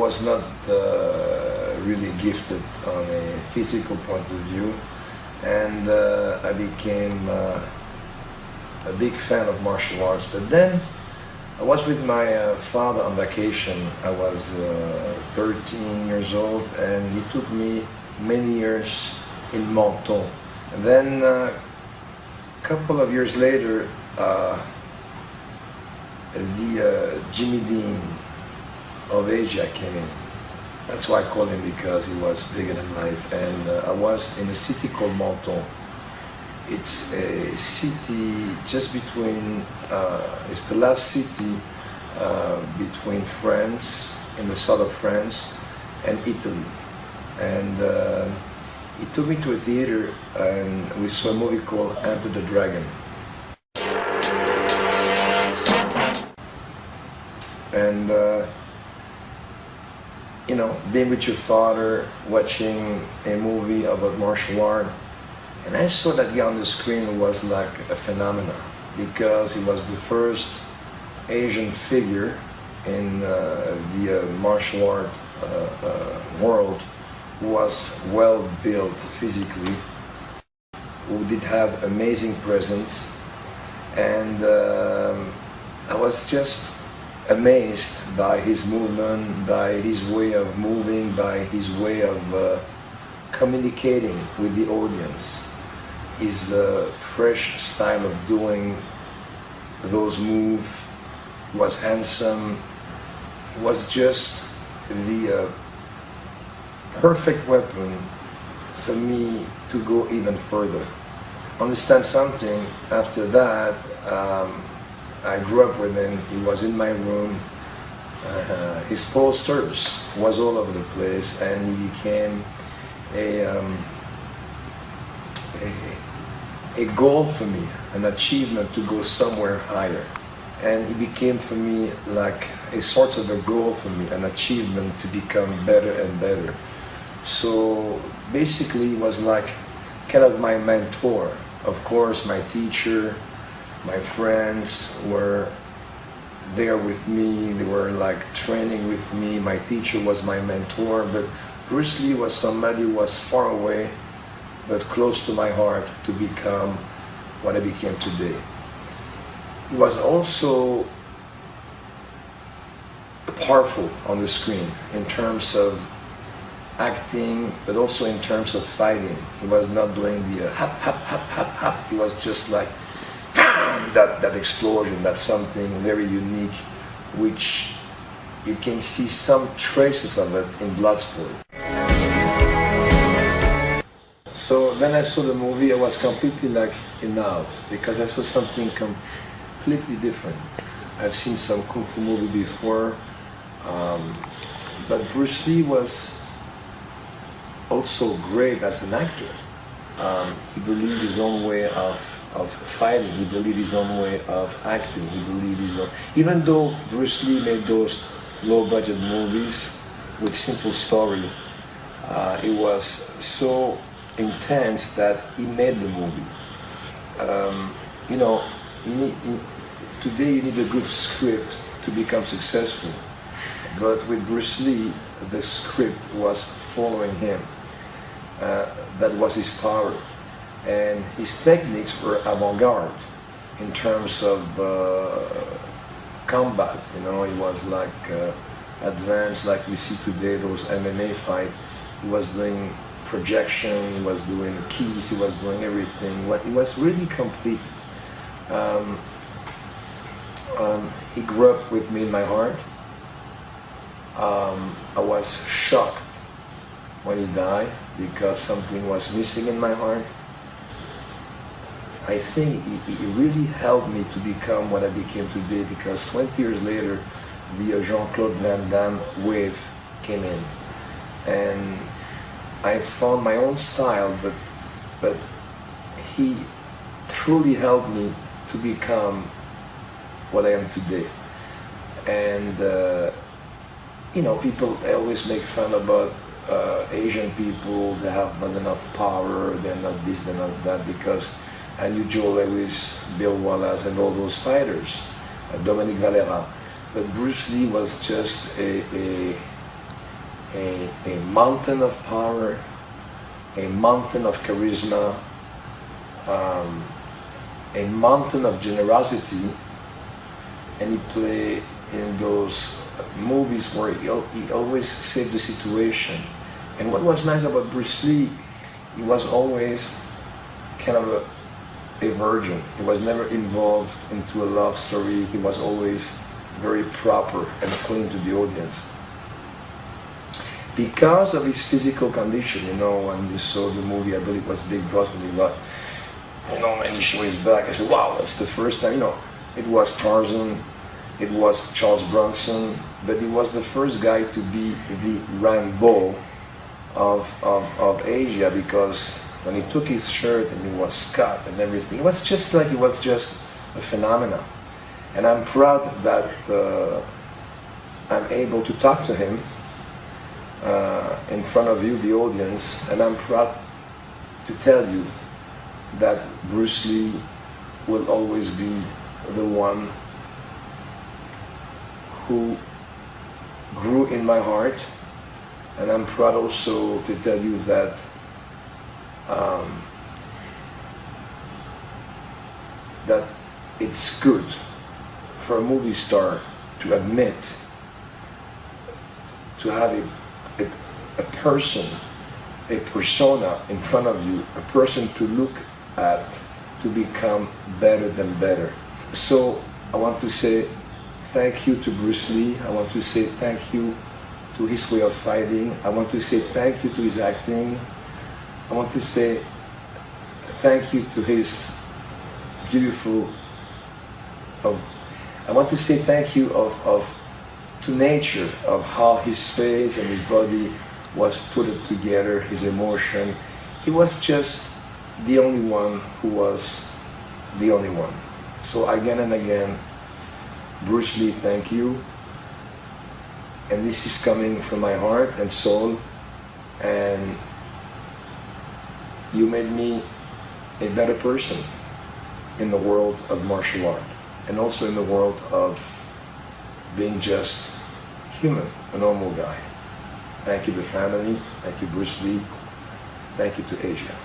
was not really gifted on a physical point of view, and I became a big fan of martial arts. But then I was with my father on vacation. I was 13 years old, and he took me many years in Menton. And then a couple of years later, the Jimmy Dean of Asia came in. That's why I call him, because he was bigger than life. And I was in a city called Menton. It's a city just between, it's the last city between France, in the south of France, and Italy. And he took me to a theater and we saw a movie called Enter the Dragon. And you know, being with your father, watching a movie about martial art, and I saw that guy on the screen was like a phenomenon, because he was the first Asian figure in the martial art world who was well built physically, who did have amazing presence, and I was just amazed by his movement, by his way of moving, by his way of communicating with the audience. His fresh style of doing those moves was handsome. It was just the perfect weapon for me to go even further. Understand something, after that, I grew up with him. He was in my room. His posters was all over the place, and he became a goal for me, an achievement to go somewhere higher. And he became for me like a sort of a goal for me, an achievement to become better and better. So basically he was like kind of my mentor. Of course, my teacher, my friends were there with me. They were like training with me. My teacher was my mentor, but Bruce Li was somebody who was far away but close to my heart to become what I became today. He was also powerful on the screen in terms of acting, but also in terms of fighting. He was not doing the hap, hap, hap, hap, hap. He was just like that explosion. That's something very unique, which you can see some traces of it in Bloodsport. So when I saw the movie, I was completely like in out, because I saw something completely different. I've seen some Kung Fu movie before, but Bruce Li was also great as an actor. He believed his own way of fighting. He believed his own way of acting. He believed his own. Even though Bruce Li made those low-budget movies with simple story, it was so intense that he made the movie. You know, today you need a good script to become successful, but with Bruce Li, the script was following him. That was his power, and his techniques were avant-garde in terms of combat. You know, he was like advanced, like we see today those MMA fights. He was doing projection, he was doing keys, he was doing everything. He was really complete. He grew up with me in my heart. I was shocked when he died, because something was missing in my heart. I think he really helped me to become what I became today, because 20 years later, the Jean-Claude Van Damme wave came in. And I found my own style, but he truly helped me to become what I am today. And you know, people always make fun about Asian people. They have not enough power, they're not this, they're not that, because I knew Joe Lewis, Bill Wallace, and all those fighters, Dominique Valera. But Bruce Li was just a a mountain of power, a mountain of charisma, a mountain of generosity, and he played in those movies where he always saved the situation. And what was nice about Bruce Lee, he was always kind of a virgin. He was never involved into a love story. He was always very proper and clean to the audience. Because of his physical condition, you know, when you saw the movie, I believe it was Big Boss, when he got, you know, and he showed his back, I said, wow, that's the first time, you know, it was Tarzan, it was Charles Bronson, but he was the first guy to be the Rambo of Asia, because when he took his shirt and he was cut and everything, it was just like he was just a phenomenon. And I'm proud that I'm able to talk to him in front of you, the audience, and I'm proud to tell you that Bruce Lee will always be the one who grew in my heart, and I'm proud also to tell you that that it's good for a movie star to admit, to have a person, a persona in front of you, a person to look at, to become better than better. So I want to say thank you to Bruce Lee. I want to say thank you to his way of fighting. I want to say thank you to his acting. I want to say thank you to his beautiful, I want to say thank you to nature, of how his face and his body was put together, his emotion. He was just the only one who was the only one. So again and again, Bruce Lee, thank you. And this is coming from my heart and soul, and you made me a better person in the world of martial art, and also in the world of being just human, a normal guy. Thank you to family, thank you Bruce Lee, thank you to Asia.